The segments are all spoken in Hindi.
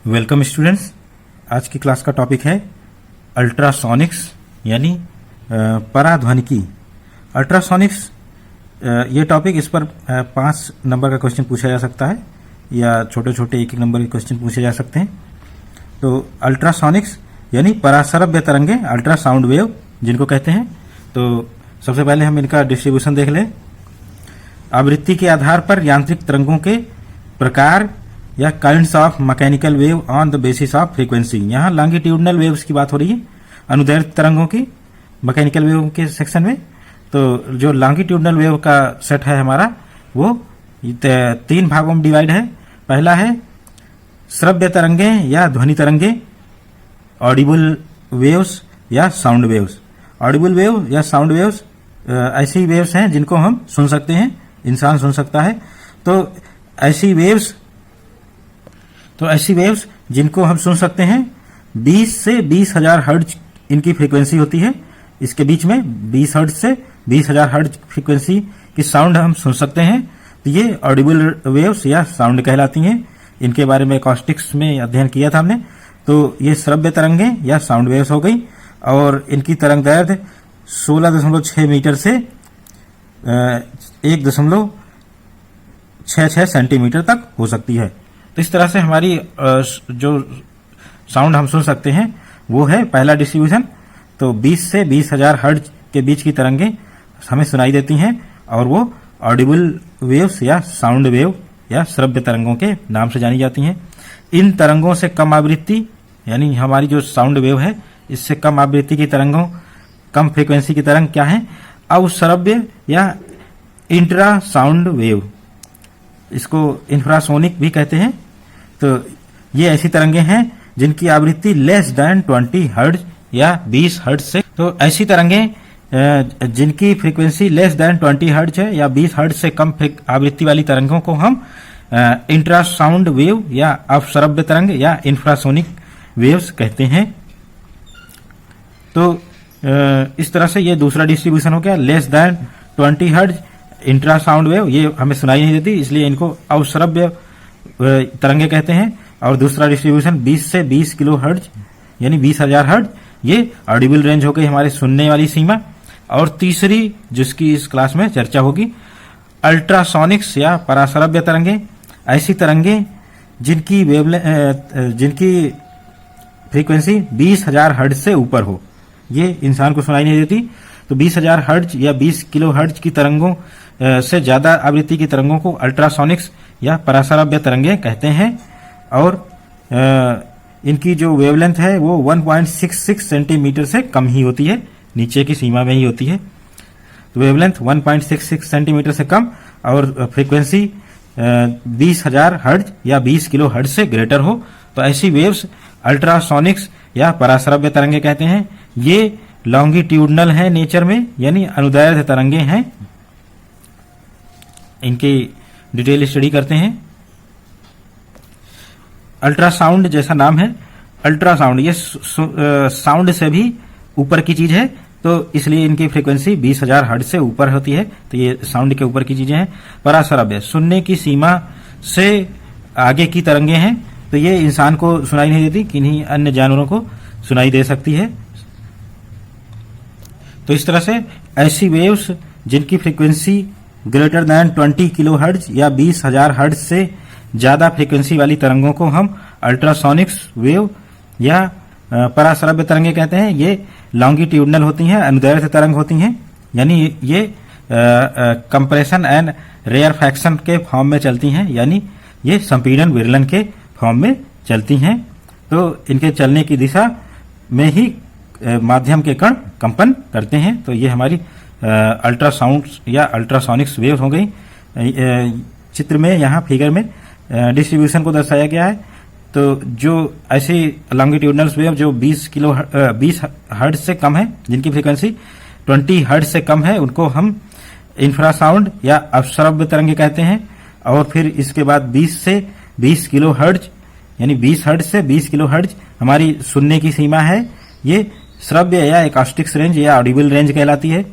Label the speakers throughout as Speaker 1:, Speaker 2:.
Speaker 1: Welcome students. आज की क्लास का टॉपिक है अल्ट्रासोनिक्स यानी पराध्वनिकी। अल्ट्रासोनिक्स ये टॉपिक, इस पर 5 नंबर का क्वेश्चन पूछा जा सकता है या छोटे छोटे एक नंबर के क्वेश्चन पूछे जा सकते हैं। तो अल्ट्रासोनिक्स यानी पराश्रव्य तरंगे, अल्ट्रासाउंड वेव जिनको कहते हैं। तो सबसे पहले हम इनका डिस्ट्रीब्यूशन देख लें। आवृत्ति के आधार पर यांत्रिक तरंगों के प्रकार या kinds of mechanical wave on the basis of frequency. यहाँ लॉन्गिट्यूडनल वेव्स की बात हो रही है, अनुदैर्ध्य तरंगों की मैकेनिकल वेव के सेक्शन में। तो जो लॉन्गिट्यूडनल वेव का सेट है हमारा, वो 3 भागों में डिवाइड है। पहला है श्रव्य तरंगे या ध्वनि तरंगे, ऑडिबल वेव्स या साउंड वेव्स। ऑडिबल वेव या साउंड वेव्स ऐसी वेव्स हैं जिनको हम सुन सकते हैं, इंसान सुन सकता है। तो ऐसी वेव्स जिनको हम सुन सकते हैं 20 से 20,000 हर्ट्ज इनकी फ्रीक्वेंसी होती है। इसके बीच में 20 हर्ट्ज से 20,000 हर्ट्ज फ्रीक्वेंसी की साउंड हम सुन सकते हैं। तो ये ऑडिबल वेव्स या साउंड कहलाती हैं। इनके बारे में एकॉस्टिक्स में अध्ययन किया था हमने। तो ये श्रव्य तरंगे या साउंड वेव्स हो गई और इनकी तरंग दैर्ध्य 16.6 मीटर से 1.66 सेंटीमीटर तक हो सकती है। तो इस तरह से हमारी जो साउंड हम सुन सकते हैं वो है पहला डिस्ट्रीब्यूशन। तो 20 से 20,000 हर्ट्ज के बीच की तरंगें हमें सुनाई देती हैं और वो ऑडिबल वेव्स या साउंड वेव या श्रव्य तरंगों के नाम से जानी जाती हैं। इन तरंगों से कम आवृत्ति यानी हमारी जो साउंड वेव है, इससे कम आवृत्ति की तरंगों, कम फ्रीक्वेंसी की तरंग क्या है? अवश्रव्य या इंट्रा साउंड वेव, इसको इंफ्रासोनिक भी कहते हैं। तो ये ऐसी तरंगें हैं जिनकी आवृत्ति लेस देन 20 हर्ट्ज या 20 हर्ट्ज से। तो ऐसी तरंगें जिनकी फ्रीक्वेंसी लेस देन 20 हर्ट्ज है या 20 हर्ट्ज से कम आवृत्ति वाली तरंगों को हम इंट्रासाउंड वेव या अवश्रव्य तरंग या इंफ्रासोनिक वेव्स कहते हैं। तो इस तरह से ये दूसरा डिस्ट्रीब्यूशन हो गया। लेस देन 20 हर्ट्ज इंट्रासाउंड वेव, ये हमें सुनाई नहीं देती, इसलिए इनको अवश्रव्य तरंगे कहते हैं। और दूसरा डिस्ट्रीब्यूशन 20 से 20 किलो हर्ट्ज यानी 20,000 हर्ट्ज, ये ऑडिबल रेंज हो गई हमारे सुनने वाली सीमा। और तीसरी जिसकी इस क्लास में चर्चा होगी, अल्ट्रासोनिक्स या पराश्रव्य तरंगे। ऐसी तरंगे जिनकी जिनकी फ्रीक्वेंसी 20,000 हर्ट्ज से ऊपर हो, ये इंसान को सुनाई नहीं देती। तो 20,000 हर्ट्ज या 20 किलो हर्ट्ज की तरंगों से ज्यादा आवृत्ति की तरंगों को अल्ट्रासोनिक्स या पराश्रव्य तरंगे कहते हैं। और इनकी जो वेवलेंथ है वो 1.66 सेंटीमीटर से कम ही होती है, नीचे की सीमा में ही होती है। तो वेवलेंथ 1.66 सेंटीमीटर से कम और फ्रीक्वेंसी 20,000 हर्ट्ज या 20 किलो हर्ट्ज से ग्रेटर हो, तो ऐसी वेव्स अल्ट्रासोनिक्स या पराश्रव्य तरंगे कहते हैं। ये लॉन्गिट्यूडनल है नेचर में, यानी अनुदैर्ध्य तरंगे हैं। इनकी डिटेल स्टडी करते हैं। अल्ट्रासाउंड जैसा नाम है, अल्ट्रासाउंड ये साउंड से भी ऊपर की चीज है, तो इसलिए इनकी फ्रीक्वेंसी 20,000 हर्ट्ज से ऊपर होती है। तो ये साउंड के ऊपर की चीजें हैं। पराश्रव्य सुनने की सीमा से आगे की तरंगे हैं, तो ये इंसान को सुनाई नहीं देती, किन्हीं अन्य जानवरों को सुनाई दे सकती है। तो इस तरह से ऐसी वेव्स जिनकी frequency greater than 20 kilo hertz या 20,000 हर्ट्ज से ज्यादा फ्रीक्वेंसी वाली तरंगों को हम अल्ट्रासोनिक्स वेव या पराश्रव्य तरंगे कहते हैं। ये लॉन्गिट्यूडनल होती हैं, अनुदैर्ध्य तरंग होती हैं, यानी ये कंप्रेशन एंड रेयरफैक्शन के फॉर्म में चलती हैं, यानी ये संपीड़न विरलन के फॉर्म में चलती हैं। तो इनके चलने की दिशा में ही माध्यम के कण कंपन करते हैं। तो ये हमारी अल्ट्रासाउंड या अल्ट्रासोनिक्स वेव्स हो गई। चित्र में यहाँ फिगर में डिस्ट्रीब्यूशन को दर्शाया गया है। तो जो ऐसी लॉन्गिट्यूडनल वेव जो 20 हर्ट्ज से कम है, जिनकी फ्रीक्वेंसी 20 हर्ट्ज से कम है, उनको हम इंफ्रासाउंड या अवश्रव्य तरंगे कहते हैं। और फिर इसके बाद 20 से 20 किलो हर्ट्ज यानी 20 हर्ट्ज से 20 किलो हर्ट्ज हमारी सुनने की सीमा है। ये श्रव्य या एकॉस्टिक्स रेंज या ऑडिबल रेंज कहलाती है।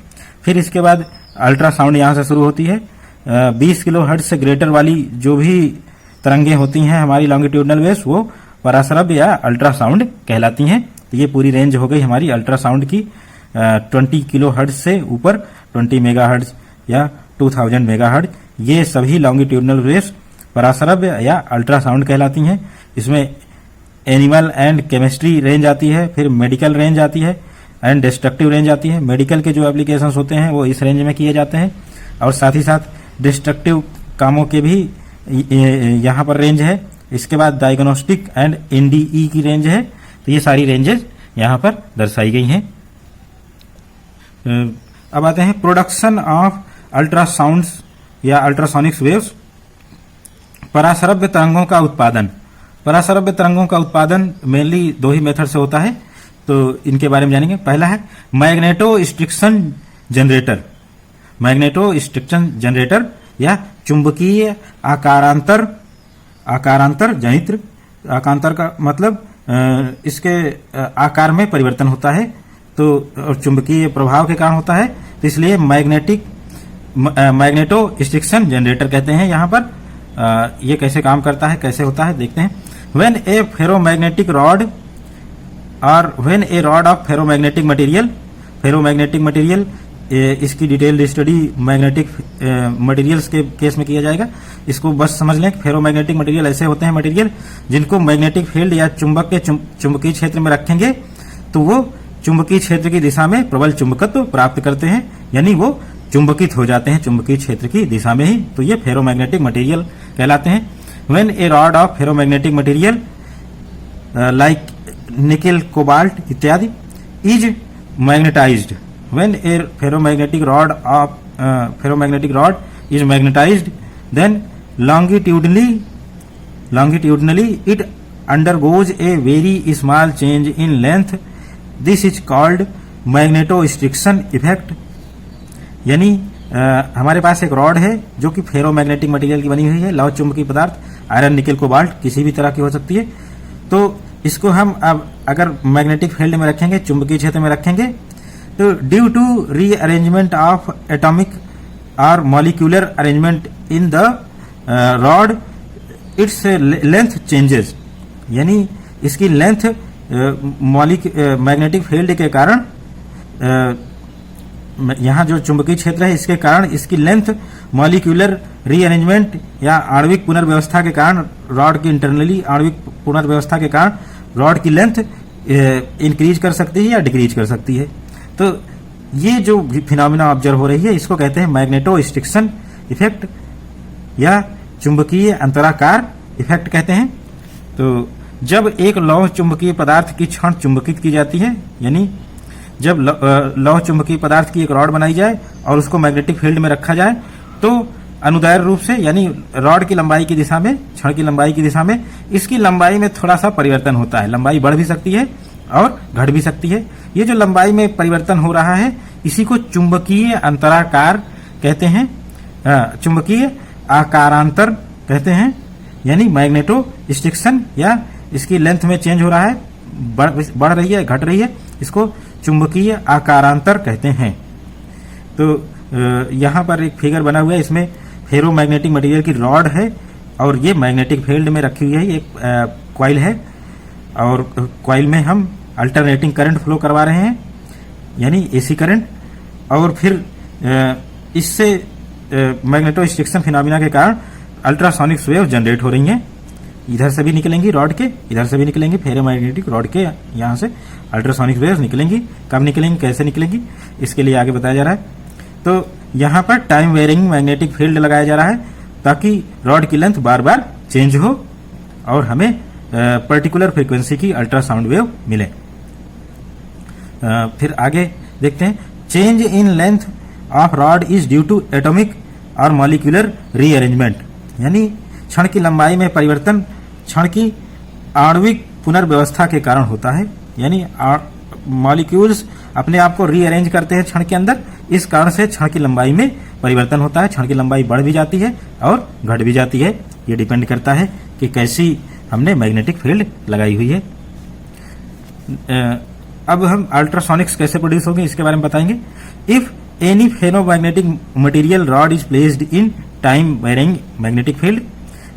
Speaker 1: फिर इसके बाद अल्ट्रासाउंड यहाँ से शुरू होती है। 20 किलो हर्ट्ज से ग्रेटर वाली जो भी तरंगे होती हैं हमारी लॉन्गिट्यूडनल वेव्स, वो पराश्रव्य या अल्ट्रासाउंड कहलाती हैं। तो ये पूरी रेंज हो गई हमारी अल्ट्रासाउंड की 20 किलो हर्ट्ज से ऊपर 20 मेगाहर्ट्ज या 2000 मेगाहर्ट्ज, ये सभी लॉन्गिट्यूडनल वेव्स पराश्रव्य या अल्ट्रासाउंड कहलाती हैं। इसमें एनिमल एंड केमिस्ट्री रेंज आती है, फिर मेडिकल रेंज आती है एंड डिस्ट्रक्टिव रेंज आती है। मेडिकल के जो एप्लीकेशंस होते हैं वो इस रेंज में किए जाते हैं और साथ ही साथ डिस्ट्रक्टिव कामों के भी यहाँ पर रेंज है। इसके बाद डायग्नोस्टिक एंड एनडीई की रेंज है। तो ये सारी रेंजेस यहाँ पर दर्शाई गई हैं। अब आते हैं प्रोडक्शन ऑफ अल्ट्रासाउंड्स या अल्ट्रासोनिक्स वेव्स। पराश्रव्य तरंगों का उत्पादन। पराश्रव्य तरंगों का उत्पादन मेनली दो ही मेथड से होता है, तो इनके बारे में जानेंगे। पहला है magneto striction generator. Magneto striction generator या चुंबकीय आकारांतर जनित्र। आकारांतर का मतलब इसके आकार में परिवर्तन होता है, तो और चुंबकीय प्रभाव के कारण होता है, तो इसलिए मैग्नेटो स्ट्रिक्शन जनरेटर कहते हैं। यहाँ पर ये कैसे काम करता है, कैसे होता है देखते हैं। व्हेन ए फेरोमैग्नेटिक रॉड और when a rod of ferromagnetic material, इसकी डिटेल्ड स्टडी मैग्नेटिक मटेरियल्स के केस में किया जाएगा। इसको बस समझ लें कि फेरोमैग्नेटिक मटेरियल ऐसे होते हैं मटेरियल जिनको मैग्नेटिक फील्ड या चुंबक के चुंबकीय क्षेत्र में रखेंगे तो वो चुंबकीय क्षेत्र की दिशा में प्रबल चुंबकत्व प्राप्त करते हैं, यानी वो चुंबकित हो जाते हैं चुंबकीय क्षेत्र की दिशा में ही, तो ये फेरोमैग्नेटिक मटेरियल कहलाते हैं। When a rod of ferromagnetic material like nickel, cobalt इत्यादि is magnetised. When a ferromagnetic rod is magnetized, then longitudinally it undergoes a very small change in length. This is called magnetostriction effect. यानी हमारे पास एक रॉड है जो कि फेरोमैग्नेटिक मटेरियल की बनी हुई है, लौह चुंबकीय पदार्थ, आयरन, निकेल, कोबाल्ट किसी भी तरह की हो सकती है। तो इसको हम अब अगर मैग्नेटिक फील्ड में रखेंगे, चुंबकीय क्षेत्र में रखेंगे, तो due to rearrangement of atomic और molecular arrangement in the rod its length changes. यानी इसकी लेंथ मैग्नेटिक फील्ड के कारण, यहाँ जो चुंबकीय क्षेत्र है इसके कारण इसकी लेंथ मॉलिक्यूलर रीअरेंजमेंट या आणविक पुनर्व्यवस्था के कारण, रॉड की इंटरनली आणविक पुनर्व्यवस्था के कारण रॉड की लेंथ इंक्रीज कर सकती है या डिक्रीज कर सकती है। तो ये जो फिनोमिना ऑब्जर्व हो रही है इसको कहते हैं मैग्नेटोस्ट्रिक्शन इफेक्ट या चुंबकीय अंतराकार इफेक्ट कहते हैं। तो जब एक लौह चुंबकीय पदार्थ की क्षण चुंबकित की जाती है, यानी जब लौह चुंबकीय पदार्थ की एक रॉड बनाई जाए और उसको मैग्नेटिक फील्ड में रखा जाए तो अनुदैर्ध्य रूप से, यानी रॉड की लंबाई की दिशा में, क्षण की लंबाई की दिशा में इसकी लंबाई में थोड़ा सा परिवर्तन होता है। लंबाई बढ़ भी सकती है और घट भी सकती है। ये जो लंबाई में परिवर्तन हो रहा है इसी को चुंबकीय अंतराकार कहते हैं, चुंबकीय आकारांतर कहते हैं। यानी मैग्नेटोस्ट्रिक्शन या इसकी लेंथ में चेंज हो रहा है, बढ़ रही है, घट रही है, इसको चुंबकीय आकारांतर कहते हैं। तो यहाँ पर एक फिगर बना हुआ है, इसमें फेरोमैग्नेटिक मटेरियल की रॉड है और ये मैग्नेटिक फील्ड में रखी हुई है, एक कॉइल है और कॉइल में हम अल्टरनेटिंग करंट फ्लो करवा रहे हैं, यानी एसी करंट, और फिर इससे मैग्नेटोस्ट्रिक्शन फिनोमिना के कारण अल्ट्रासोनिक वेव जनरेट हो रही हैं। इधर से भी निकलेंगी रॉड के, इधर से भी निकलेंगी, फेरोमैग्नेटिक रॉड के यहाँ से अल्ट्रासोनिक वेव निकलेंगी। कब निकलेंगी, कैसे निकलेंगी, इसके लिए आगे बताया जा रहा है। तो यहाँ पर टाइम वेरिंग मैग्नेटिक फील्ड लगाया जा रहा है ताकि रॉड की लेंथ बार बार चेंज हो और हमें पर्टिकुलर फ्रीक्वेंसी की अल्ट्रासाउंड वेव मिले। फिर आगे देखते हैं, change in length of rod is due to atomic और मॉलिक्यूलर रीअरेंजमेंट। यानी क्षण की लंबाई में परिवर्तन क्षण की आणविक पुनर्व्यवस्था के कारण होता है, यानी मॉलिक्यूल्स अपने आप को रीअरेंज करते हैं क्षण के अंदर, इस कारण से क्षण की लंबाई में परिवर्तन होता है। क्षण की लंबाई बढ़ भी जाती है और घट भी जाती है, ये डिपेंड करता है कि कैसी हमने मैग्नेटिक फील्ड लगाई हुई है। अब हम अल्ट्रासोनिक्स कैसे प्रोड्यूस होंगे इसके बारे में बताएंगे। If any ferromagnetic material rod is placed in time varying magnetic field,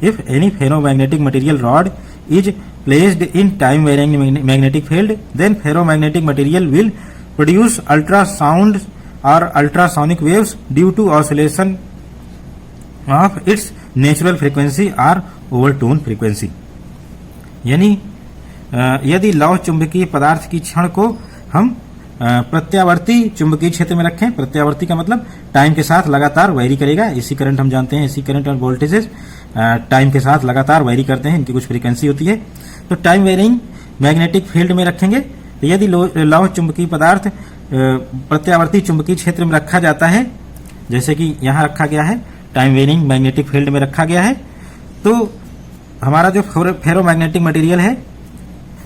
Speaker 1: if any ferromagnetic material rod is placed in time varying magnetic field, then ferromagnetic material will produce ultrasound or ultrasonic waves due to oscillation of its natural frequency or overtone frequency। यानी यदि लौह चुंबकीय पदार्थ की क्षण को हम प्रत्यावर्ती चुंबकीय क्षेत्र में रखें, प्रत्यावर्ती का मतलब टाइम के साथ लगातार वैरी करेगा। एसी करंट हम जानते हैं, एसी करंट और वोल्टेजेस टाइम के साथ लगातार वैरी करते हैं, इनकी कुछ फ्रीक्वेंसी होती है। तो टाइम वेरिंग मैग्नेटिक फील्ड में रखेंगे तो यदि लौह चुंबकीय पदार्थ प्रत्यावर्ती चुंबकीय क्षेत्र में रखा जाता है, जैसे कि यहां रखा गया है, टाइम वेरिंग मैग्नेटिक फील्ड में रखा गया है, तो हमारा जो फेरोमैग्नेटिक मटेरियल है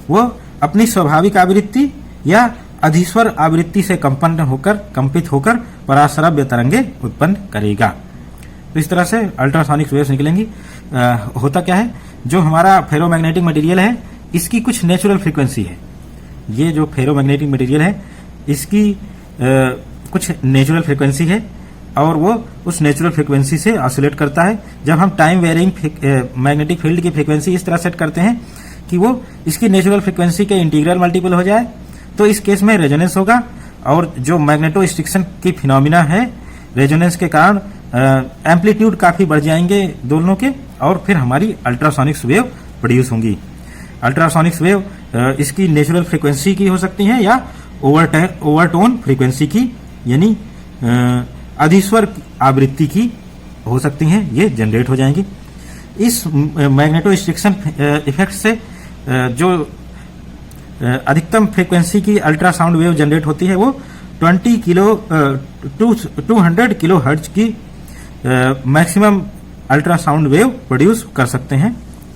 Speaker 1: वो अपनी स्वाभाविक आवृत्ति या अधिस्वर आवृत्ति से कंपित होकर पराश्रव्य तरंगे उत्पन्न करेगा। तो इस तरह से अल्ट्रासोनिक वेव्स निकलेंगी। होता क्या है, जो हमारा फेरोमैग्नेटिक मटेरियल है इसकी कुछ नेचुरल फ्रीक्वेंसी है। ये जो फेरोमैग्नेटिक मटेरियल है इसकी कुछ नेचुरल फ्रीक्वेंसी है और वो उस नेचुरल फ्रीक्वेंसी से ऑसिलेट करता है। जब हम टाइम वेरिंग मैग्नेटिक फील्ड की फ्रीक्वेंसी इस तरह सेट करते हैं कि वो इसकी नेचुरल फ्रीक्वेंसी के इंटीग्रल मल्टीपल हो जाए, तो इस केस में रेजोनेंस होगा और जो मैग्नेटोस्ट्रिक्शन की फिनोमिना है, रेजोनेंस के कारण एम्पलीट्यूड काफी बढ़ जाएंगे दोनों के और फिर हमारी अल्ट्रासोनिक्स वेव प्रोड्यूस होंगी। अल्ट्रासोनिक्स वेव इसकी नेचुरल फ्रीक्वेंसी की हो सकती है या ओवरटोन फ्रीक्वेंसी की यानी अधिस्वर आवृत्ति की हो सकती हैं, ये जनरेट हो जाएंगी। इस मैग्नेटोस्ट्रिक्शन इफेक्ट से जो अधिकतम फ्रीक्वेंसी की अल्ट्रासाउंड वेव जनरेट होती है वो 200 किलो हर्ट्ज की मैक्सिमम अल्ट्रासाउंड वेव प्रोड्यूस कर सकते हैं।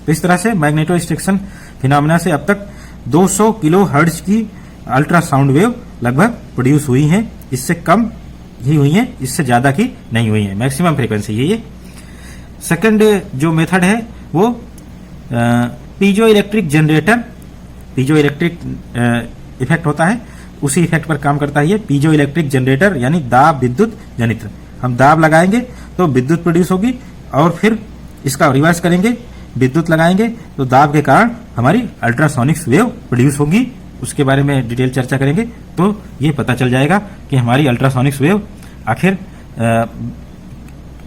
Speaker 1: तो इस तरह से मैग्नेटोस्ट्रिक्शन फिनोमेना से अब तक 200 किलो हर्ट्ज की अल्ट्रासाउंड वेव लगभग प्रोड्यूस हुई हैं। इससे कम ही हुई हैं, इससे ज्यादा की नहीं हुई है, मैक्सिमम फ्रीक्वेंसी ये। सेकंड जो मेथड है वो piezo electric generator, piezo electric effect होता है, उसी इफेक्ट पर काम करता है ये पीजो इलेक्ट्रिक जनरेटर यानी दाब विद्युत जनित्र। हम दाब लगाएंगे तो विद्युत प्रोड्यूस होगी और फिर इसका रिवर्स करेंगे, विद्युत लगाएंगे तो दाब के कारण हमारी अल्ट्रासोनिक्स वेव प्रोड्यूस होगी। उसके बारे में डिटेल चर्चा करेंगे तो ये पता चल जाएगा कि हमारी अल्ट्रासोनिक्स वेव आखिर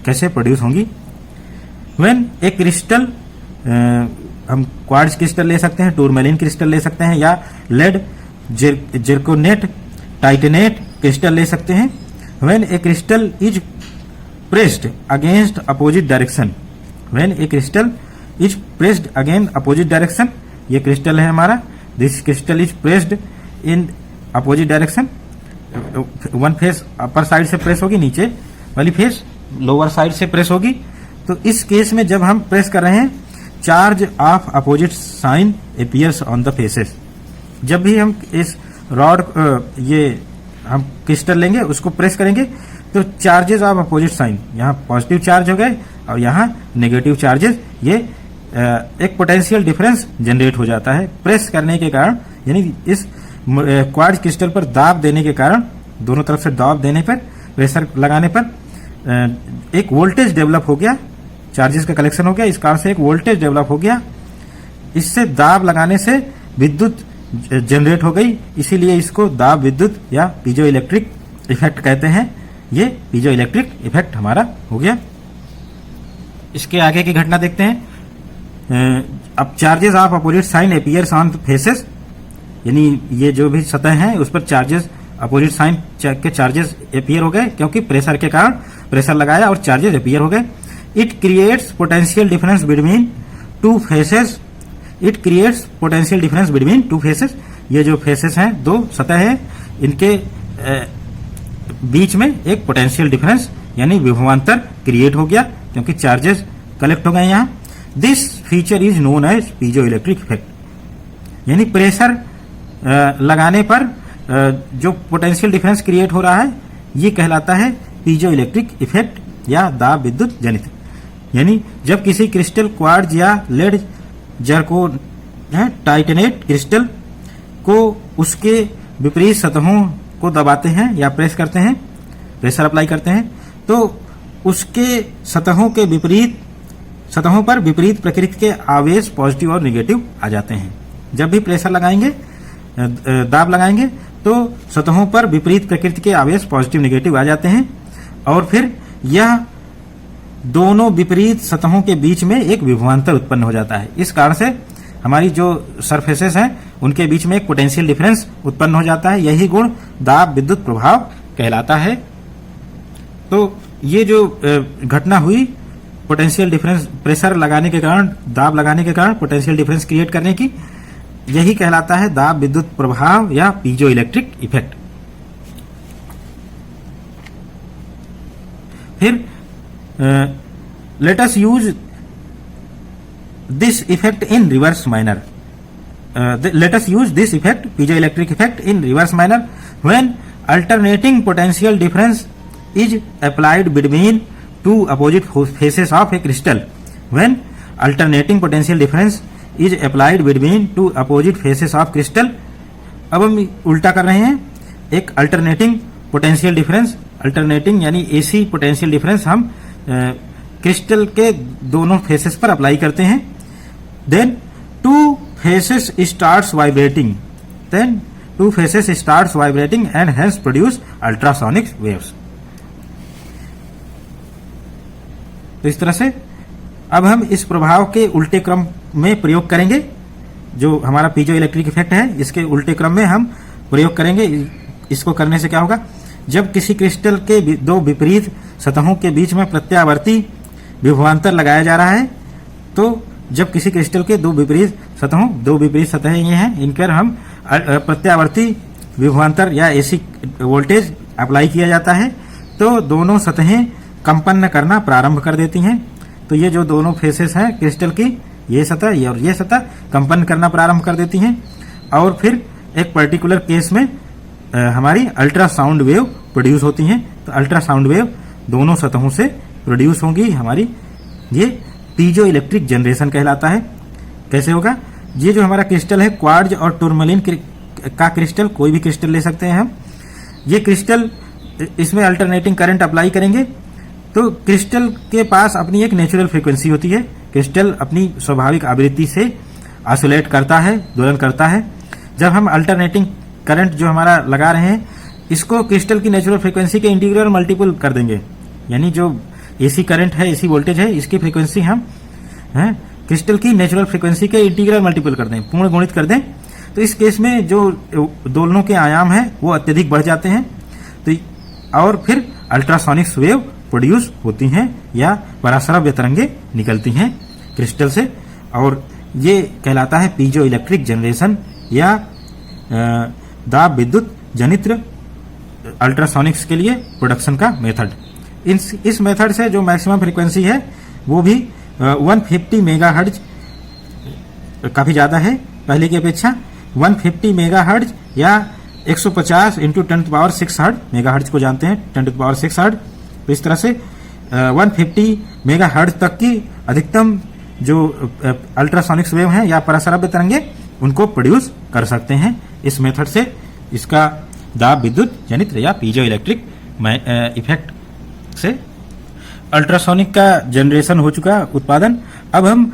Speaker 1: कैसे प्रोड्यूस होंगी। व्हेन ए क्रिस्टल, हम क्वार्ट्ज क्रिस्टल ले सकते हैं, टूरमैलिन क्रिस्टल ले सकते हैं या लेड जिरकोनेट टाइटेनेट क्रिस्टल ले सकते हैं। When A crystal is pressed against opposite direction, when A crystal is pressed against opposite direction, ये क्रिस्टल है हमारा, this crystal is pressed in opposite direction, one face upper side से प्रेस होगी, नीचे वाली फेस लोअर साइड से प्रेस होगी। तो इस केस में जब हम प्रेस कर रहे हैं, charge of opposite sign appears on the faces. जब भी हम इस रॉड ये हम क्रिस्टल लेंगे उसको प्रेस करेंगे तो चार्जेस ऑफ अपोजिट साइन, यहाँ पॉजिटिव चार्ज हो गए और यहाँ नेगेटिव चार्जेस, ये एक पोटेंशियल डिफरेंस जनरेट हो जाता है प्रेस करने के कारण। यानी इस क्वार्ट्ज क्रिस्टल पर दाब देने के कारण, दोनों तरफ से दाब देने पर, प्रेशर लगाने पर एक वोल्टेज डेवलप हो गया, चार्जेस का कलेक्शन हो गया, इस कारण से एक वोल्टेज डेवलप हो गया। इससे दाब लगाने से विद्युत जनरेट हो गई, इसीलिए इसको दाब विद्युत या पीजो इलेक्ट्रिक इफेक्ट कहते हैं। ये पीजो इलेक्ट्रिक इफेक्ट हमारा हो गया। इसके आगे की घटना देखते हैं। अब charges of opposite sign appears on faces, यानी ये जो भी सतह है उस पर चार्जेस अपोजिट साइन के चार्जेस अपीयर हो गए क्योंकि प्रेशर के कारण प्रेशर लगाया और चार्जेस अपीयर हो गए। It creates potential difference between two faces, it creates potential difference between two faces. ये जो फेसेस हैं, दो सतह है, इनके बीच में एक पोटेंशियल डिफरेंस यानी विभवांतर क्रिएट हो गया क्योंकि चार्जेस कलेक्ट हो गए यहाँ। This feature is known as piezo electric effect. यानी प्रेशर लगाने पर जो पोटेंशियल डिफरेंस क्रिएट हो रहा है ये कहलाता है पीजो इलेक्ट्रिक इफेक्ट या दाब विद्युत जनित। यानी जब किसी क्रिस्टल क्वार्ट्ज या लेड जरकोन टाइटेनेट क्रिस्टल को उसके विपरीत सतहों को दबाते हैं या प्रेस करते हैं, प्रेशर अप्लाई करते हैं, तो उसके सतहों के विपरीत सतहों पर विपरीत प्रकृति के आवेश पॉजिटिव और नेगेटिव आ जाते हैं। जब भी प्रेशर लगाएंगे, दाब लगाएंगे, तो सतहों पर विपरीत प्रकृति के आवेश पॉजिटिव नेगेटिव आ जाते हैं और फिर यह दोनों विपरीत सतहों के बीच में एक विभवांतर उत्पन्न हो जाता है। इस कारण से हमारी जो सरफेसेस हैं उनके बीच में एक पोटेंशियल डिफरेंस उत्पन्न हो जाता है। यही गुण दाब विद्युत प्रभाव कहलाता है। तो ये जो घटना हुई पोटेंशियल डिफरेंस, प्रेशर लगाने के कारण, दाब लगाने के कारण पोटेंशियल डिफरेंस क्रिएट करने की, यही कहलाता है दाब विद्युत प्रभाव या पीजो इलेक्ट्रिक इफेक्ट। फिर let us use this effect in reverse manner. Let us use this effect, piezoelectric effect, in reverse manner when alternating potential difference is applied between two opposite faces of a crystal. When alternating potential difference is applied between two opposite faces of crystal, अब हम उल्टा कर रहे हैं। एक अल्टरनेटिंग पोटेंशियल डिफरेंस, अल्टरनेटिंग यानी एसी पोटेंशियल डिफरेंस हम क्रिस्टल के दोनों फेसेस पर अप्लाई करते हैं। Then two faces starts vibrating, and hence produce ultrasonic waves. तो इस तरह से अब हम इस प्रभाव के उल्टे क्रम में प्रयोग करेंगे। जो हमारा पीजो इलेक्ट्रिक इफेक्ट है, इसके उल्टे क्रम में हम प्रयोग करेंगे। इसको करने से क्या होगा, जब किसी क्रिस्टल के दो विपरीत सतहों के बीच में प्रत्यावर्ती विभवांतर लगाया जा रहा है, तो जब किसी क्रिस्टल के दो विपरीत सतहें ये हैं, इन पर हम प्रत्यावर्ती विभवांतर या एसी वोल्टेज अप्लाई किया जाता है, तो दोनों सतहें कंपन करना प्रारंभ कर देती हैं। तो ये जो दोनों फेसेस हैं क्रिस्टल की, ये सतह और ये सतह कंपन करना प्रारंभ कर देती हैं और फिर एक पर्टिकुलर केस में हमारी अल्ट्रासाउंड वेव प्रोड्यूस होती हैं। तो अल्ट्रासाउंड वेव दोनों सतहों से प्रोड्यूस होंगी हमारी। ये पीजो इलेक्ट्रिक जनरेशन कहलाता है। कैसे होगा, ये जो हमारा क्रिस्टल है, क्वार्ट्ज और टूरमलिन का क्रिस्टल, कोई भी क्रिस्टल ले सकते हैं हम। ये क्रिस्टल, इसमें अल्टरनेटिंग करंट अप्लाई करेंगे तो क्रिस्टल के पास अपनी एक नेचुरल फ्रीक्वेंसी होती है। क्रिस्टल अपनी स्वाभाविक आवृत्ति से ऑसिलेट करता है, दोलन करता है। जब हम अल्टरनेटिंग करंट जो हमारा लगा रहे हैं, इसको क्रिस्टल की नेचुरल फ्रीक्वेंसी के इंटीग्रल मल्टीपल कर देंगे, यानी जो एसी करंट है, एसी वोल्टेज है, इसकी फ्रीक्वेंसी हम क्रिस्टल की नेचुरल फ्रीक्वेंसी के इंटीग्रल मल्टीपल कर दें, पूर्ण गुणित कर दें। तो इस केस में जो दोलनों के आयाम हैं वो अत्यधिक बढ़ जाते हैं। तो और फिर अल्ट्रासोनिक वेव प्रोड्यूस होती हैं या पराश्रव्य तरंगे निकलती हैं क्रिस्टल से, और ये कहलाता है पीजो इलेक्ट्रिक जनरेशन या दाब विद्युत जनित्र अल्ट्रासोनिक्स के लिए प्रोडक्शन का मेथड। इस मेथड से जो मैक्सिमम फ्रीक्वेंसी है वो भी 150 मेगाहर्ट्ज, काफी ज्यादा है पहले की अपेक्षा। 150 मेगाहर्ट्ज या 150 इंटू 10⁻6 हर्ट्ज, मेगाहर्ट्ज को जानते हैं 10⁻6 हर्ट्ज। तो इस तरह से 150 मेगाहर्ट्ज तक की अधिकतम जो अल्ट्रासोनिक्स वेव हैं या पराश्रव्य तरंगे, उनको प्रोड्यूस कर सकते हैं इस मेथड से। इसका दाब विद्युत जनित्र या पीजो इलेक्ट्रिक इफेक्ट से अल्ट्रासोनिक का जनरेशन हो चुका, उत्पादन। अब हम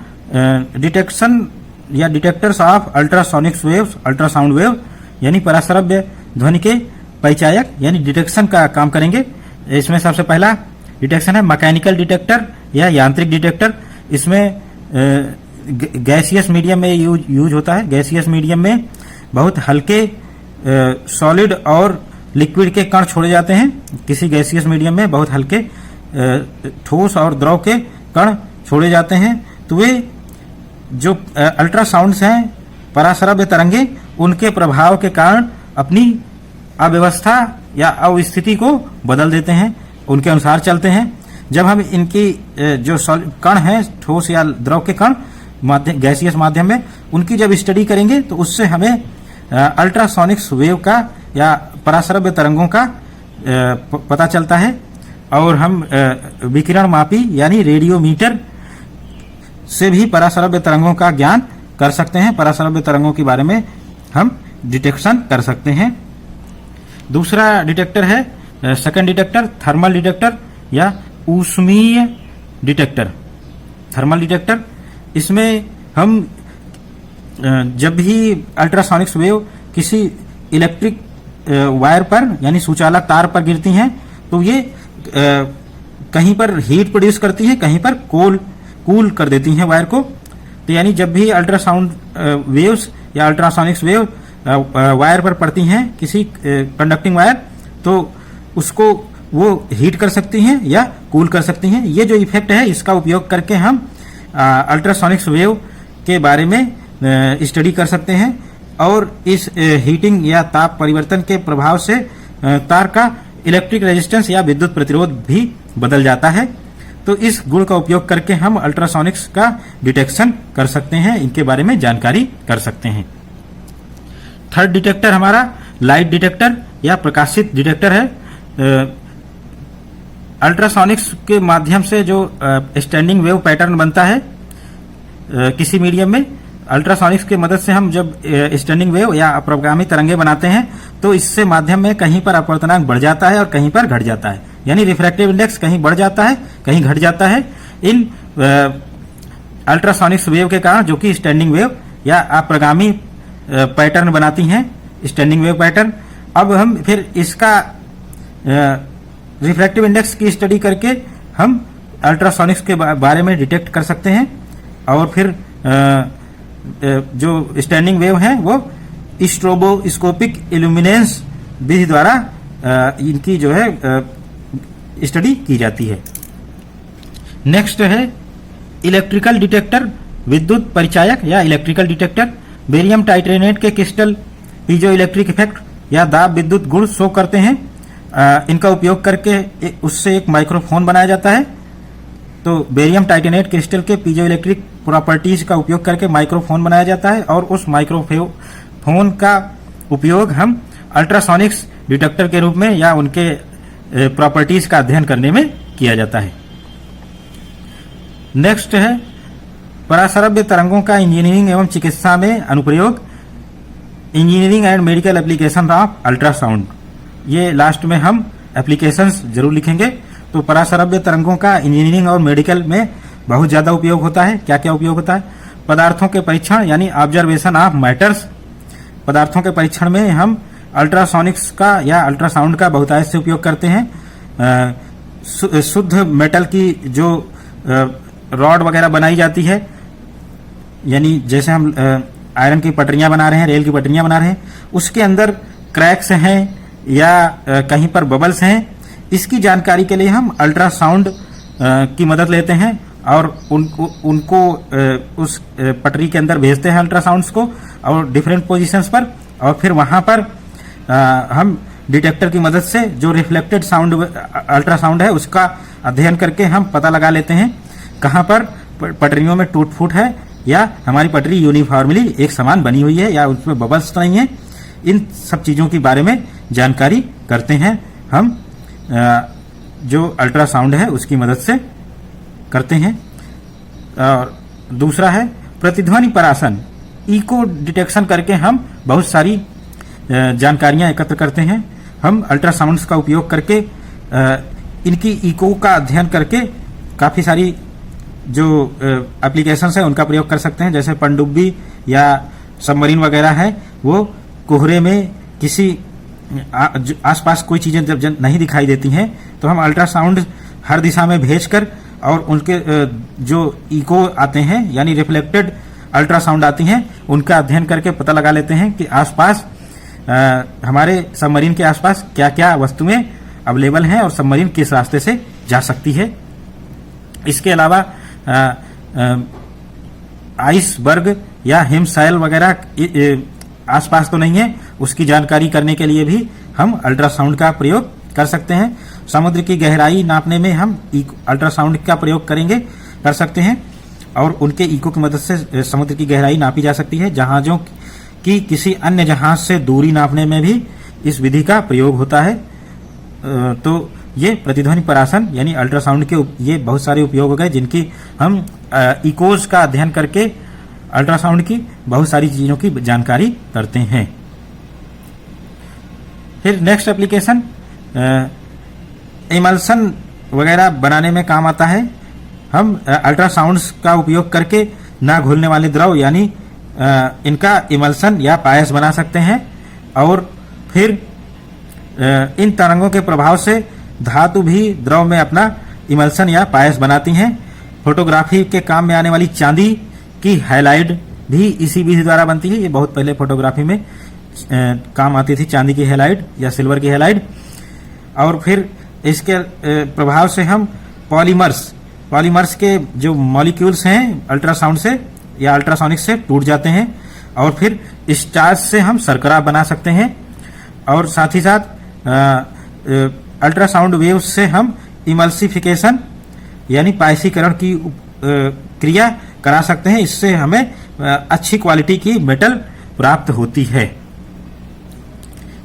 Speaker 1: डिटेक्शन या detectors of ultrasonics waves, ultrasound wave यानी पराश्रव्य ध्वनि के परिचायक यानी डिटेक्शन का काम करेंगे। इसमें सबसे पहला डिटेक्शन है मैकेनिकल डिटेक्टर या यांत्रिक डिटेक्टर। इसमें गैसियस मीडियम में यूज होता है। गैसियस मीडियम में बहुत हल्के सॉलिड और लिक्विड के कण छोड़े जाते हैं। किसी गैसियस मीडियम में बहुत हल्के ठोस और द्रव के कण छोड़े जाते हैं। तो वे जो अल्ट्रासाउंड्स हैं, पराश्रव्य तरंगे, उनके प्रभाव के कारण अपनी अव्यवस्था या अवस्थिति को बदल देते हैं, उनके अनुसार चलते हैं। जब हम इनकी जो कण हैं, ठोस या द्रव के कण गैसियस माध्यम में, उनकी जब स्टडी करेंगे तो उससे हमें अल्ट्रासोनिक्स वेव का या पराश्रव्य तरंगों का पता चलता है। और हम विकिरण मापी यानी रेडियोमीटर से भी पराश्रव्य तरंगों का ज्ञान कर सकते हैं। पराश्रव्य तरंगों के बारे में हम डिटेक्शन कर सकते हैं। दूसरा डिटेक्टर है सेकंड डिटेक्टर, थर्मल डिटेक्टर या ऊष्मीय डिटेक्टर। Thermal detector. इसमें हम जब भी अल्ट्रासोनिक्स वेव किसी इलेक्ट्रिक वायर पर यानी सुचालक तार पर गिरती हैं तो ये कहीं पर हीट प्रोड्यूस करती हैं, कहीं पर कूल कर देती हैं वायर को। तो यानी जब भी अल्ट्रासाउंड वेव्स या अल्ट्रासोनिक्स वेव वायर पर पड़ती हैं, किसी कंडक्टिंग वायर, तो उसको वो हीट कर सकती हैं या कूल कर सकती हैं। ये जो इफेक्ट है इसका उपयोग करके हम अल्ट्रासोनिक्स वेव के बारे में स्टडी कर सकते हैं और इस हीटिंग या ताप परिवर्तन के प्रभाव से तार का इलेक्ट्रिक रेजिस्टेंस या विद्युत प्रतिरोध भी बदल जाता है। तो इस गुण का उपयोग करके हम अल्ट्रासोनिक्स का डिटेक्शन कर सकते हैं, इनके बारे में जानकारी कर सकते हैं। थर्ड डिटेक्टर हमारा लाइट डिटेक्टर या प्रकाशित डिटेक्टर है। अल्ट्रासोनिक्स के माध्यम से जो स्टैंडिंग वेव पैटर्न बनता है किसी मीडियम में, अल्ट्रासोनिक्स की मदद से हम जब स्टैंडिंग वेव या अपवर्तगामी तरंगे बनाते हैं तो इससे माध्यम में कहीं पर अपवर्तनांक बढ़ जाता है और कहीं पर घट जाता है, यानी रिफ्रैक्टिव इंडेक्स कहीं बढ़ जाता है कहीं घट जाता है इन अल्ट्रासोनिक्स वेव के कारण, जो कि स्टैंडिंग वेव या अपवर्तगामी पैटर्न बनाती हैं, स्टैंडिंग वेव पैटर्न। अब हम फिर इसका रिफ्रैक्टिव इंडेक्स की स्टडी करके हम अल्ट्रासोनिक्स के बारे में डिटेक्ट कर सकते हैं और फिर जो स्टैंडिंग वेव है वो स्ट्रोबोस्कोपिक इल्यूमिनेंस विधि द्वारा इनकी जो है स्टडी की जाती है। नेक्स्ट है इलेक्ट्रिकल डिटेक्टर, विद्युत परिचायक या इलेक्ट्रिकल डिटेक्टर। बेरियम टाइट्रेनेट के क्रिस्टल पीजो इलेक्ट्रिक इफेक्ट या दाब विद्युत गुण शो करते हैं। इनका उपयोग करके उससे एक माइक्रोफोन बनाया जाता है। तो बेरियम टाइटेनेट क्रिस्टल के पीजो इलेक्ट्रिक प्रॉपर्टीज का उपयोग करके माइक्रोफोन बनाया जाता है और उस माइक्रोफोन का उपयोग हम अल्ट्रासोनिक्स डिटेक्टर के रूप में या उनके प्रॉपर्टीज का अध्ययन करने में किया जाता है। नेक्स्ट है पराश्रव्य तरंगों का इंजीनियरिंग एवं चिकित्सा में अनुप्रयोग, engineering and medical application of ultrasound. ये लास्ट में हम एप्लीकेशंस जरूर लिखेंगे। तो पराश्रव्य तरंगों का इंजीनियरिंग और मेडिकल में बहुत ज्यादा उपयोग होता है। क्या क्या उपयोग होता है? पदार्थों के परीक्षण यानी ऑब्जर्वेशन ऑफ मैटर्स। पदार्थों के परीक्षण में हम अल्ट्रासोनिक्स का या अल्ट्रासाउंड का बहुतायत से उपयोग करते हैं। शुद्ध मेटल की जो रॉड वगैरह बनाई जाती है, यानी जैसे हम आयरन की पटरियां बना रहे हैं, रेल की पटरियां बना रहे हैं, उसके अंदर क्रैक्स हैं या कहीं पर बबल्स हैं, इसकी जानकारी के लिए हम अल्ट्रासाउंड की मदद लेते हैं और उनको उस पटरी के अंदर भेजते हैं अल्ट्रासाउंड्स को और डिफरेंट पोजीशंस पर, और फिर वहां पर हम डिटेक्टर की मदद से जो रिफ्लेक्टेड साउंड अल्ट्रासाउंड है उसका अध्ययन करके हम पता लगा लेते हैं कहां पर पटरियों में टूट फूट है या हमारी पटरी यूनिफॉर्मली एक समान बनी हुई है या उसमें बबल्स तो नहीं है। इन सब चीजों के बारे में जानकारी करते हैं हम जो अल्ट्रासाउंड है उसकी मदद से करते हैं। और दूसरा है प्रतिध्वनि परासन, इको डिटेक्शन करके हम बहुत सारी जानकारियां एकत्र करते हैं। हम अल्ट्रासाउंड्स का उपयोग करके इनकी इको का अध्ययन करके काफी सारी जो एप्लीकेशंस है उनका प्रयोग कर सकते हैं। जैसे पनडुब्बी या सबमरीन वगैरह है, वो कोहरे में किसी आसपास कोई चीजें जब नहीं दिखाई देती हैं तो हम अल्ट्रासाउंड हर दिशा में भेजकर और उनके जो इको आते हैं यानी रिफ्लेक्टेड अल्ट्रासाउंड आती हैं उनका अध्ययन करके पता लगा लेते हैं कि आसपास हमारे सबमरीन के आसपास क्या क्या वस्तुएं अवेलेबल हैं और सबमरीन किस रास्ते से जा सकती है। इसके अलावा आइसबर्ग या हिमशैल वगैरह आसपास तो नहीं है, उसकी जानकारी करने के लिए भी हम अल्ट्रासाउंड का प्रयोग कर सकते हैं। समुद्र की गहराई नापने में हम अल्ट्रासाउंड का प्रयोग कर सकते हैं और उनके इको की मदद से समुद्र की गहराई नापी जा सकती है। जहाजों की किसी अन्य जहाज से दूरी नापने में भी इस विधि का प्रयोग होता है। तो ये प्रतिध्वनि परासन यानी अल्ट्रासाउंड के ये बहुत सारे उपयोग हो गए जिनकी हम इकोज का अध्ययन करके अल्ट्रासाउंड की बहुत सारी चीजों की जानकारी करते हैं। फिर नेक्स्ट एप्लीकेशन इमल्सन वगैरह बनाने में काम आता है। हम अल्ट्रासाउंड्स का उपयोग करके ना घुलने वाले द्रव यानी इनका इमल्सन या पायस बना सकते हैं। और फिर इन तरंगों के प्रभाव से धातु भी द्रव में अपना इमल्सन या पायस बनाती हैं। फोटोग्राफी के काम में आने वाली चांदी की हैलाइड भी इसी विधि द्वारा बनती है। ये बहुत पहले फोटोग्राफी में काम आती थी, चांदी की हैलाइड या सिल्वर की हैलाइड। और फिर इसके प्रभाव से हम पॉलीमर्स के जो मॉलिक्यूल्स हैं अल्ट्रासाउंड से या अल्ट्रासोनिक से टूट जाते हैं और फिर स्टार्च से हम शर्करा बना सकते हैं। और साथ ही साथ अल्ट्रासाउंड वेव्स से हम इमल्सिफिकेशन यानी पायसीकरण की क्रिया करा सकते हैं। इससे हमें अच्छी क्वालिटी की मेटल प्राप्त होती है।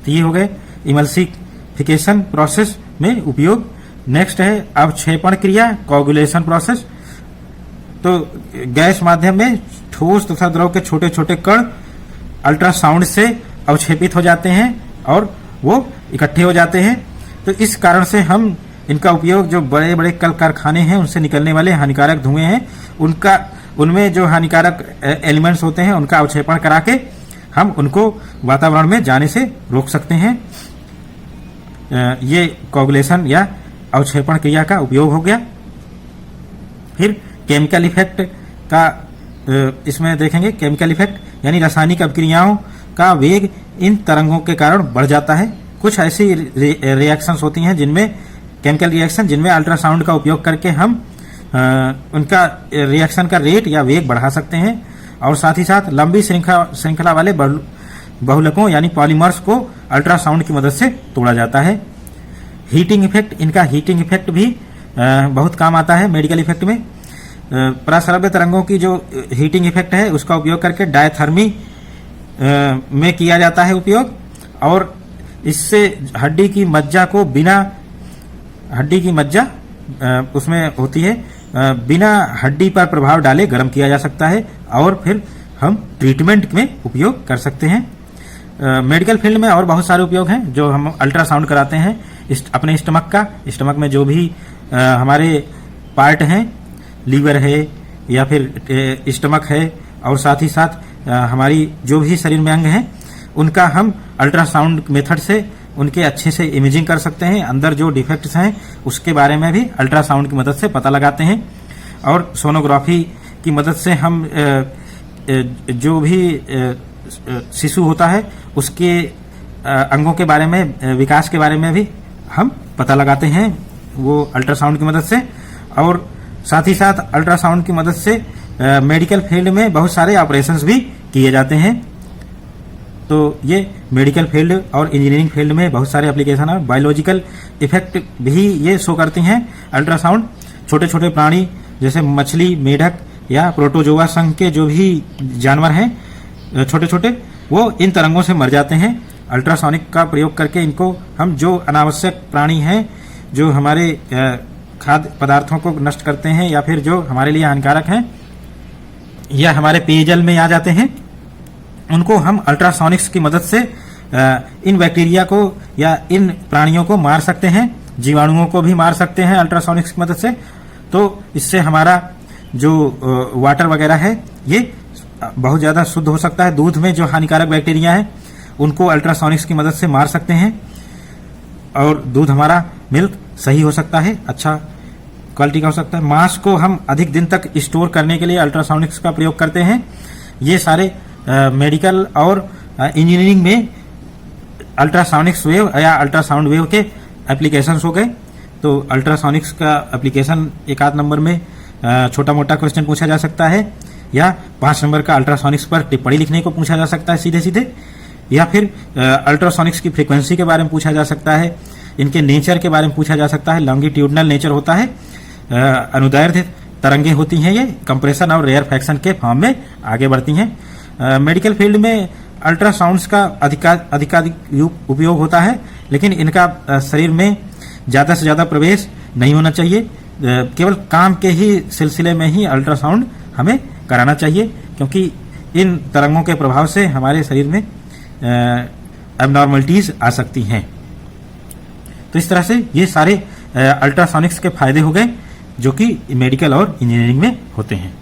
Speaker 1: तो ये हो गए इमल्सिफिकेशन प्रोसेस में उपयोग। नेक्स्ट है अवक्षेपण क्रिया, कोगुलेशन प्रोसेस। तो गैस माध्यम में ठोस तथा द्रव के छोटे छोटे कण अल्ट्रासाउंड से अवक्षेपित हो जाते हैं और वो इकट्ठे हो जाते हैं। तो इस कारण से हम इनका उपयोग जो बड़े बड़े कल कारखाने हैं उनसे निकलने वाले हानिकारक धुएं हैं उनमें जो हानिकारक एलिमेंट्स होते हैं उनका अवक्षेपण करा के हम उनको वातावरण में जाने से रोक सकते हैं। ये कोगुलेशन या अवक्षेपण क्रिया का उपयोग हो गया। फिर केमिकल इफेक्ट का इसमें देखेंगे। केमिकल इफेक्ट यानी रासायनिक अभिक्रियाओं का वेग इन तरंगों के कारण बढ़ जाता है। कुछ ऐसी रिएक्शंस होती हैं जिनमें केमिकल रिएक्शन जिनमें अल्ट्रासाउंड का उपयोग करके हम उनका रिएक्शन का रेट या वेग बढ़ा सकते हैं। और साथ ही साथ लंबी श्रृंखला वाले बहुलकों यानी पॉलीमर्स को अल्ट्रासाउंड की मदद से तोड़ा जाता है। हीटिंग इफेक्ट, इनका हीटिंग इफेक्ट भी बहुत काम आता है मेडिकल इफेक्ट में। पराश्रव्य तरंगों की जो हीटिंग इफेक्ट है उसका उपयोग करके डायथर्मी में किया जाता है उपयोग। और इससे हड्डी की मज्जा उसमें होती है, बिना हड्डी पर प्रभाव डाले गर्म किया जा सकता है और फिर हम ट्रीटमेंट में उपयोग कर सकते हैं। मेडिकल फील्ड में और बहुत सारे उपयोग हैं जो हम अल्ट्रासाउंड कराते हैं। अपने स्टमक में जो भी हमारे पार्ट हैं, लीवर है या फिर स्टमक है और साथ ही साथ हमारी जो भी शरीर में अंग हैं उनका हम अल्ट्रासाउंड मेथड से उनके अच्छे से इमेजिंग कर सकते हैं। अंदर जो डिफेक्ट्स हैं उसके बारे में भी अल्ट्रासाउंड की मदद से पता लगाते हैं। और सोनोग्राफी की मदद से हम जो भी शिशु होता है उसके अंगों के बारे में, विकास के बारे में भी हम पता लगाते हैं वो अल्ट्रासाउंड की मदद से। और साथ ही साथ अल्ट्रासाउंड की मदद से मेडिकल फील्ड में बहुत सारे ऑपरेशंस भी किए जाते हैं। तो ये मेडिकल फील्ड और इंजीनियरिंग फील्ड में बहुत सारे एप्लीकेशन है। बायोलॉजिकल इफेक्ट भी ये शो करती हैं अल्ट्रासाउंड। छोटे छोटे प्राणी जैसे मछली, मेढक या प्रोटोजोआ संघ के जो भी जानवर हैं छोटे छोटे, वो इन तरंगों से मर जाते हैं। अल्ट्रासोनिक का प्रयोग करके इनको हम जो अनावश्यक प्राणी हैं जो हमारे खाद्य पदार्थों को नष्ट करते हैं या फिर जो हमारे लिए हानिकारक हैं या हमारे पेयजल में आ जाते हैं, उनको हम अल्ट्रासोनिक्स की मदद से इन बैक्टीरिया को या इन प्राणियों को मार सकते हैं। जीवाणुओं को भी मार सकते हैं अल्ट्रासोनिक्स की मदद से। तो इससे हमारा जो वाटर वगैरह है ये बहुत ज़्यादा शुद्ध हो सकता है। दूध में जो हानिकारक बैक्टीरिया है उनको अल्ट्रासोनिक्स की मदद से मार सकते हैं और दूध हमारा मिल्क सही हो सकता है, अच्छा क्वालिटी का हो सकता है। मांस को हम अधिक दिन तक स्टोर करने के लिए अल्ट्रासोनिक्स का प्रयोग करते हैं। ये सारे मेडिकल और इंजीनियरिंग में अल्ट्रासोनिक्स वेव या अल्ट्रासाउंड वेव के एप्लीकेशंस हो गए। तो अल्ट्रासोनिक्स का एप्लीकेशन एक आध नंबर में छोटा मोटा क्वेश्चन पूछा जा सकता है या 5 नंबर का अल्ट्रासोनिक्स पर टिप्पणी लिखने को पूछा जा सकता है सीधे सीधे, या फिर अल्ट्रासोनिक्स की फ्रीक्वेंसी के बारे में पूछा जा सकता है, इनके नेचर के बारे में पूछा जा सकता है। लॉन्गिट्यूडनल नेचर होता है, अनुदैर्ध्य तरंगे होती हैं, ये कंप्रेशन और रेयरफैक्शन के फॉर्म में आगे बढ़ती हैं। मेडिकल फील्ड में अल्ट्रासाउंड्स का अधिकाधिक उपयोग होता है, लेकिन इनका शरीर में ज़्यादा से ज़्यादा प्रवेश नहीं होना चाहिए। केवल काम के ही सिलसिले में ही अल्ट्रासाउंड हमें कराना चाहिए, क्योंकि इन तरंगों के प्रभाव से हमारे शरीर में एबनॉर्मलिटीज आ सकती हैं। तो इस तरह से ये सारे अल्ट्रासोनिक्स के फायदे हो गए जो कि मेडिकल और इंजीनियरिंग में होते हैं।